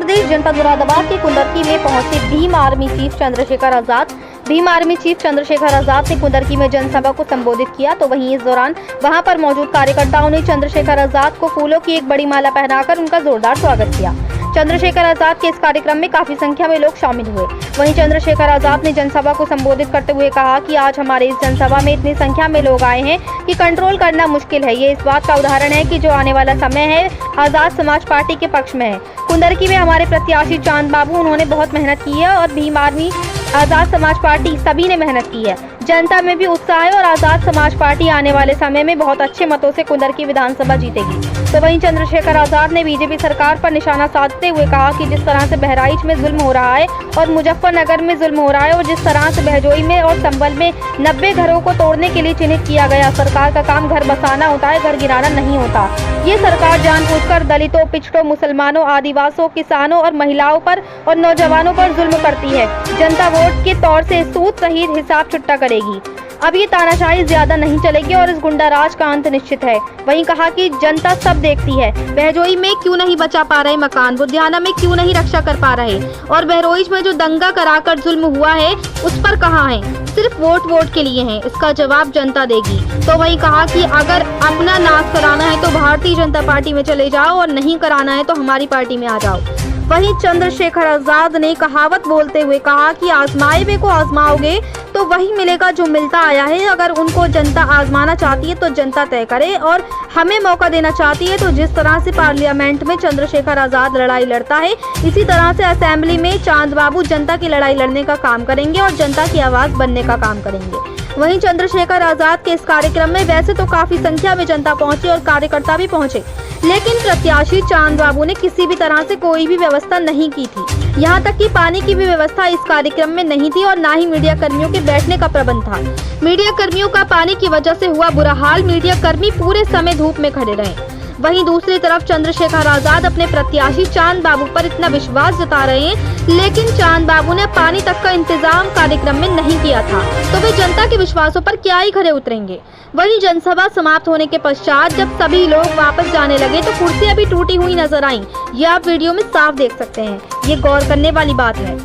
प्रदेश जनपद मुरादाबाद के कुंदरकी में पहुंचे Bhim army chief Chandrashekhar Azad. Bhim army chief Chandrashekhar Azad ने कुंदरकी में जनसभा को संबोधित किया, तो वहीं इस दौरान वहां पर मौजूद कार्यकर्ताओं ने चंद्रशेखर आजाद को फूलों की एक बड़ी माला पहनाकर उनका जोरदार स्वागत किया। चंद्रशेखर आजाद के इस कार्यक्रम में काफी संख्या में लोग शामिल हुए। वहीं चंद्रशेखर आजाद ने जनसभा को संबोधित करते हुए कहा कि आज हमारे इस जनसभा में इतनी संख्या में लोग आए हैं कि कंट्रोल करना मुश्किल है। ये इस बात का उदाहरण है कि जो आने वाला समय है आजाद समाज पार्टी के पक्ष में है। कुंदरकी में हमारे प्रत्याशी चांद बाबू, उन्होंने बहुत मेहनत की है और भीम आर्मी आजाद समाज पार्टी सभी ने मेहनत की है। जनता में भी उत्साह है और आजाद समाज पार्टी आने वाले समय में बहुत अच्छे मतों से कुंदरकी विधानसभा जीतेगी। तो वहीं चंद्रशेखर आजाद ने बीजेपी सरकार पर निशाना साधते हुए कहा कि जिस तरह से बहराइच में जुल्म हो रहा है और मुजफ्फरनगर में जुल्म हो रहा है और जिस तरह से बहजोई में और संभल में 90 घरों को तोड़ने के लिए चिन्हित किया गया, सरकार का काम घर बसाना होता है, घर गिराना नहीं होता। ये सरकार जानबूझकर दलितों, पिछड़ों, मुसलमानों, आदिवासियों, किसानों और महिलाओं पर और नौजवानों पर जुल्म करती है। जनता वोट के तौर से सूद सहित हिसाब छुट्टा करेगी। अब ये तानाशाही ज्यादा नहीं चलेगी और इस गुंडा राज का अंत निश्चित है। वहीं कहा कि जनता सब देखती है, बहजोई में क्यों नहीं बचा पा रहे मकान, बुधियाना में क्यों नहीं रक्षा कर पा रहे और बहरोइच में जो दंगा कराकर जुल्म हुआ है उस पर कहाँ है, सिर्फ वोट के लिए है। इसका जवाब जनता देगी। तो वहीं कहा कि अगर अपना नाश कराना है तो भारतीय जनता पार्टी में चले जाओ और नहीं कराना है तो हमारी पार्टी में आ जाओ। वहीं चंद्रशेखर आजाद ने कहावत बोलते हुए कहा कि आजमाए हुए को आजमाओगे तो वही मिलेगा जो मिलता आया है। अगर उनको जनता आजमाना चाहती है तो जनता तय करे और हमें मौका देना चाहती है तो जिस तरह से पार्लियामेंट में चंद्रशेखर आजाद लड़ाई लड़ता है, इसी तरह से असेंबली में चांद बाबू जनता की लड़ाई लड़ने का काम करेंगे और जनता की आवाज बनने का काम करेंगे। वहीं चंद्रशेखर आजाद के इस कार्यक्रम में वैसे तो काफी संख्या में जनता पहुंची और कार्यकर्ता भी पहुंचे, लेकिन प्रत्याशी चांद बाबू ने किसी भी तरह से कोई भी व्यवस्था नहीं की थी। यहाँ तक कि पानी की भी व्यवस्था इस कार्यक्रम में नहीं थी और ना ही मीडिया कर्मियों के बैठने का प्रबंध था। मीडिया कर्मियों का पानी की वजह से हुआ बुरा हाल, मीडिया कर्मी पूरे समय धूप में खड़े रहे। वहीं दूसरी तरफ चंद्रशेखर आजाद अपने प्रत्याशी चांद बाबू पर इतना विश्वास जता रहे हैं, लेकिन चांद बाबू ने पानी तक का इंतजाम कार्यक्रम में नहीं किया था, तो वे जनता के विश्वासों पर क्या ही खरे उतरेंगे। वहीं जनसभा समाप्त होने के पश्चात जब सभी लोग वापस जाने लगे तो कुर्सियां भी टूटी हुई नजर आईं। ये आप वीडियो में साफ देख सकते हैं। ये गौर करने वाली बात है।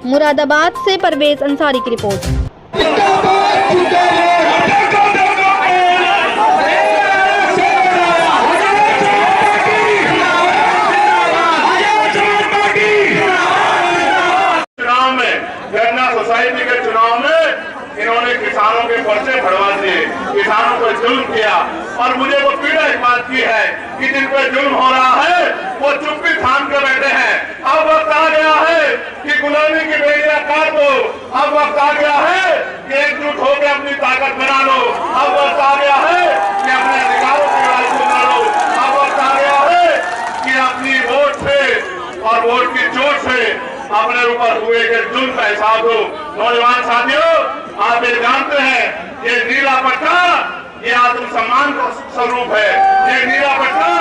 मुरादाबाद से परवेज अंसारी की रिपोर्ट। सोसाइटी के चुनाव में इन्होंने किसानों के पर्चे भरवा दिए, किसानों पर जुल्म किया और मुझे वो पीड़ा इस बात की है कि जिन पर जुल्म हो रहा है वो चुप्पी थाम के बैठे हैं। अब वक्त आ गया है कि गुलामी की बेड़ियां काट दो। अब वक्त आ गया है कि एकजुट होकर अपनी ताकत बना लो। अब वक्त आ गया है कि अपने अधिकारों की लड़ाई को लड़ो। अब वक्त आ गया है कि अपनी वोट से और वोट की चोट से अपने ऊपर हुए के जुल्म का एहसास हो। नौजवान साथियों, आप ये जानते हैं ये नीला पट्टा ये आत्मसम्मान का स्वरूप है, ये नीला पट्टा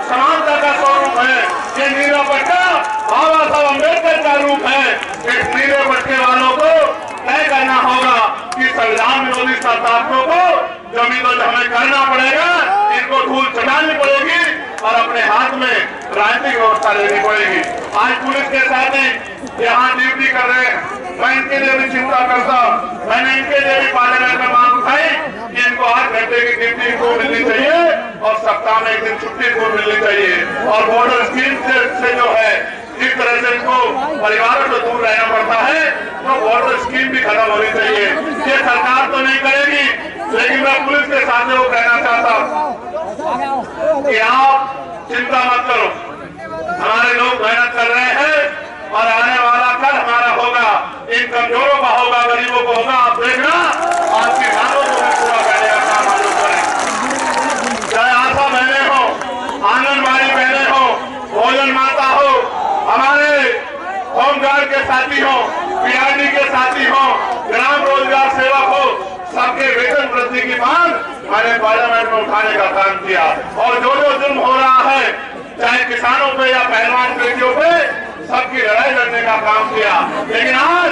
समानता का स्वरूप है, ये नीला पट्टा बाबा साहब अम्बेडकर का रूप है। इस नीले पट्टे वालों को तय करना होगा कि संविधान विरोधी ताकतों को जमीन तो हमें करना पड़ेगा, इनको धूल चटानी पड़ेगी और अपने हाथ में राजनीतिक व्यवस्था लेनी पड़ेगी। आज पुलिस के साथ यहाँ ड्यूटी कर रहे हैं, मैं इनके लिए भी चिंता करता हूँ। मैंने इनके लिए भी पार्लियामेंट में मांग उठाई कि इनको 8 घंटे की ड्यूटी को मिलनी चाहिए और सप्ताह में 1 दिन छुट्टी को मिलनी चाहिए। और बॉर्डर स्कीम से जो है जिस तरह से इनको परिवारों से दूर रहना पड़ता है तो बॉर्डर स्कीम भी खत्म होनी चाहिए। ये सरकार तो नहीं करेगी, लेकिन मैं पुलिस के सामने वो कहना चाहता हूँ कि आप चिंता मत करो, हमारे लोग मेहनत कर रहे हैं और आने वाला कल हमारा होगा, इन कमजोरों का होगा, गरीबों को होगा। आप देखना आपकी मांगों को पूरा करने का काम हम लोग करें। चाहे आशा बहनें हो, आंगनबाड़ी बहनें हो, भोजन माता हो, हमारे होमगार्ड के साथी हो, पीआरडी के साथी हो, ग्राम रोजगार सेवक हो, सबके वेतन वृद्धि की मांग मैंने पार्लियामेंट में उठाने का काम किया। और जो जो जुल्म हो रहा है चाहे किसानों पे या पहलवान बेटियों पे, सबकी लड़ाई लड़ने का काम किया। लेकिन आज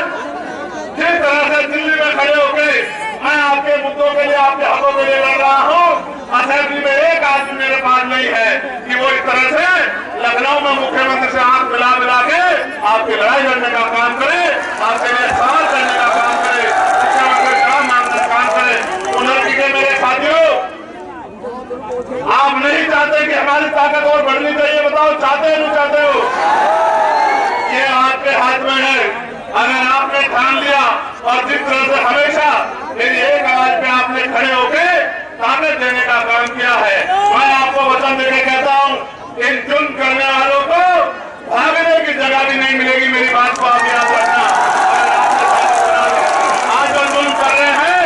जिस तरह से दिल्ली में खड़े होकर मैं आपके मुद्दों के लिए, आपके हकों के लिए लड़ रहा हूँ, असेंबली में एक आदमी मेरे पास नहीं है कि वो इस तरह से लखनऊ में मुख्यमंत्री से आंख मिला मिला इस तरह से हमेशा मेरी एक आवाज पे आपने खड़े होके ताकत देने का काम किया है। मैं आपको वचन देके कहता हूँ, इन जुल्म करने वालों को भागने की जगह भी नहीं मिलेगी। मेरी बात को आप याद रखना। आज जो जुल्म कर रहे हैं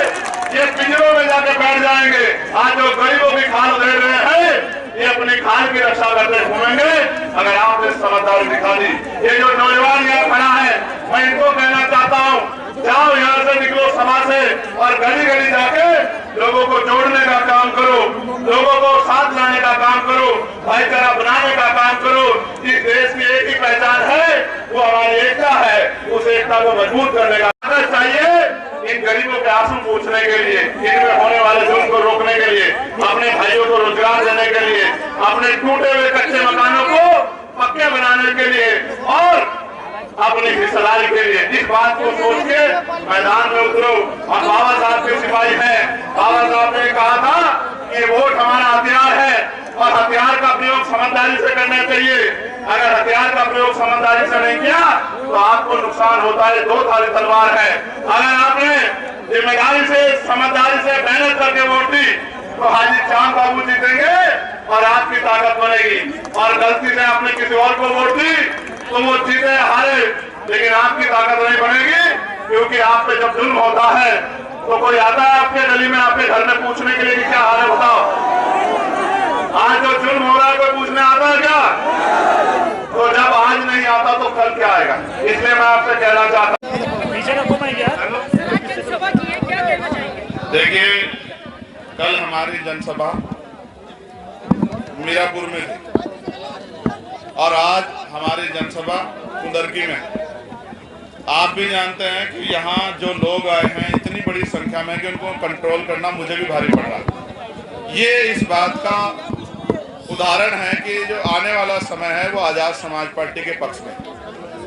ये पिंजरों में जाके बैठ जाएंगे। आज जो गरीबों की खाल दे रहे हैं ये अपनी खाल की रक्षा करते घूमेंगे अगर आपने समझदारी दिखा दी। ये जो नौजवान यहाँ खड़ा है मैं इनको कहना चाहता हूँ, जाओ यहाँ से, निकलो सभा से और गली गली जाके लोगों को जोड़ने का काम करो, लोगों को साथ लाने का काम करो, भाईचारा बनाने का काम करो। इस देश की एक ही पहचान है, वो हमारी एकता है। उस एकता को मजबूत करने का चाहिए। इन गरीबों के आंसू पूछने के लिए, इनमें होने वाले जुल्म को रोकने के लिए, अपने भाइयों को रोजगार देने के लिए, अपने टूटे हुए कच्चे मकानों को पक्के बनाने के लिए और अपनी हिस्सेदारी के लिए इस बात को सोच के मैदान में उतरो। और बाबा साहब के सिपाही हैं। बाबा साहब ने कहा था कि वोट हमारा हथियार है और हथियार का प्रयोग समझदारी से करना चाहिए। अगर हथियार का प्रयोग समझदारी से नहीं किया तो आपको नुकसान होता है। दो धारी तलवार है। अगर आपने जिम्मेदारी से, समझदारी से, मेहनत करके वोट दी तो हाजी चांद बाबू जीतेंगे और आपकी ताकत बनेगी। और गलती से आपने किसी और को वोट दी तो वो जीते हारे, लेकिन आपकी ताकत नहीं बनेगी। क्योंकि आप पे जब जुल्म होता है तो कोई आता है आपके गली में, आपके घर में पूछने के लिए कि क्या हाल है बताओ। आज जो जुल्म हो रहा है कोई पूछने आता है क्या? तो जब आज नहीं आता तो कल क्या आएगा? इसलिए मैं आपसे कहना चाहता हूँ, देखिए कल हमारी जनसभा मीरापुर में थी और आज हमारी जनसभा कुंदरकी में। आप भी जानते हैं कि यहाँ जो लोग आए हैं इतनी बड़ी संख्या में कि उनको कंट्रोल करना मुझे भी भारी पड़ रहा है। ये इस बात का उदाहरण है कि जो आने वाला समय है वो आज़ाद समाज पार्टी के पक्ष में।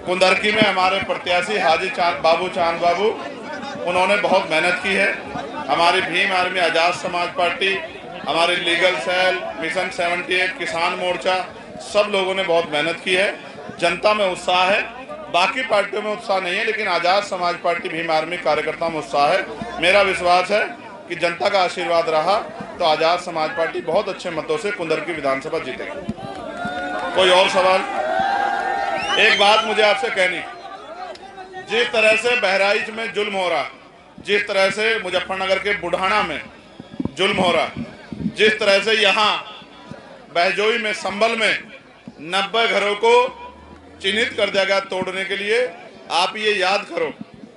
कुंदरकी में हमारे प्रत्याशी हाजी चांद बाबू उन्होंने बहुत मेहनत की है। हमारी भीम आर्मी, आज़ाद समाज पार्टी, हमारे लीगल सेल, मिशन 78, किसान मोर्चा, सब लोगों ने बहुत मेहनत की है। जनता में उत्साह है, बाकी पार्टियों में उत्साह नहीं है, लेकिन आज़ाद समाज पार्टी, भीम आर्मी कार्यकर्ताओं में उत्साह है। मेरा विश्वास है कि जनता का आशीर्वाद रहा तो आज़ाद समाज पार्टी बहुत अच्छे मतों से कुंदरकी विधानसभा जीतेगी। कोई और सवाल? एक बात मुझे आपसे कहनी, जिस तरह से बहराइच में जुल्म हो रहा, जिस तरह से मुजफ्फरनगर के बुढ़ाना में जुल्म हो रहा, जिस तरह से यहाँ बहजोई में, संभल में 90 घरों को चिन्हित कर दिया गया तोड़ने के लिए, आप ये याद करो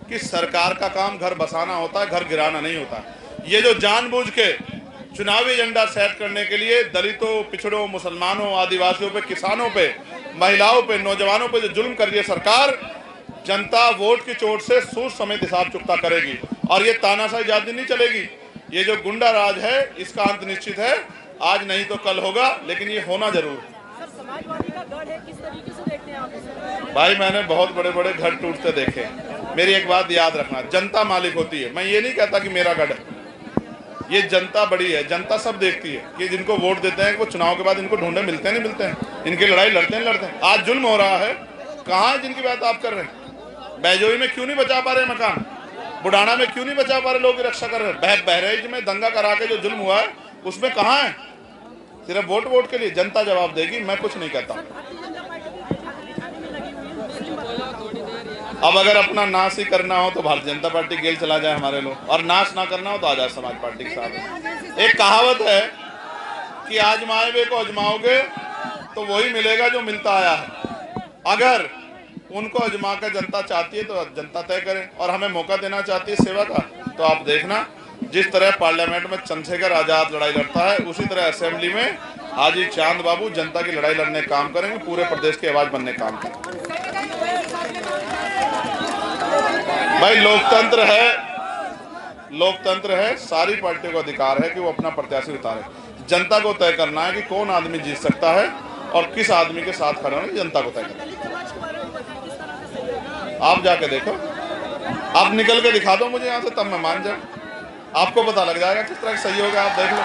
कि सरकार का काम घर बसाना होता है, घर गिराना नहीं होता। ये जो जानबूझ के चुनावी एजेंडा सेट करने के लिए दलितों, पिछड़ों, मुसलमानों, आदिवासियों पे, किसानों पे, महिलाओं पे, नौजवानों पे जो जुल्म कर रही है सरकार, जनता वोट की चोट से सूद समेत हिसाब चुकता करेगी। और ये तानाशाही ज्यादा नहीं चलेगी। ये जो गुंडा राज है इसका अंत निश्चित है, आज नहीं तो कल होगा, लेकिन ये होना जरूर है। समाजवादी का गढ़ है, किस तरीके से देखते हैं आप? भाई मैंने बहुत बड़े बड़े घर टूटते देखे। मेरी एक बात याद रखना, जनता मालिक होती है। मैं ये नहीं कहता कि मेरा गढ़ है, ये जनता बड़ी है। जनता सब देखती है कि जिनको वोट देते हैं वो चुनाव के बाद इनको ढूंढे मिलते हैं, नहीं मिलते हैं, इनकी लड़ाई लड़ते हैं। आज जुल्म हो रहा है, कहाँ है जिनकी बात आप कर रहे हैं? बैजोई में क्यों नहीं बचा पा रहे मकान? बुढ़ाना में क्यों नहीं बचा पा रहे लोग की रक्षा कर रहे हैं? बहराइच में दंगा करा के जो जुल्म हुआ है उसमें कहाँ है? सिर्फ वोट के लिए। जनता जवाब देगी, मैं कुछ नहीं कहता। अब अगर अपना नाश ही करना हो तो भारतीय जनता पार्टी गेल चला जाए हमारे लोग, और नाश ना करना हो तो आजाद समाज पार्टी के साथ। एक कहावत है कि आजमाए हुए को आजमाओगे तो वही मिलेगा जो मिलता आया है। अगर उनको आजमा कर जनता चाहती है तो जनता तय करे, और हमें मौका देना चाहती है सेवा का, तो आप देखना जिस तरह पार्लियामेंट में चंद्रशेखर आजाद लड़ाई लड़ता है उसी तरह असेंबली में हाजी चांद बाबू जनता की लड़ाई लड़ने काम करेंगे, पूरे प्रदेश की आवाज बनने काम करेंगे। भाई लोकतंत्र है, सारी पार्टियों का अधिकार है कि वो अपना प्रत्याशी उतारे। जनता को तय करना है कि कौन आदमी जीत सकता है और किस आदमी के साथ खड़ा होना, जनता को तय करना है। आप जाके देखो, आप निकल के दिखा दो मुझे यहाँ से, तब मैं मान जाऊँ। आपको पता लग जाएगा किस तरह सही होगा, आप देख लो।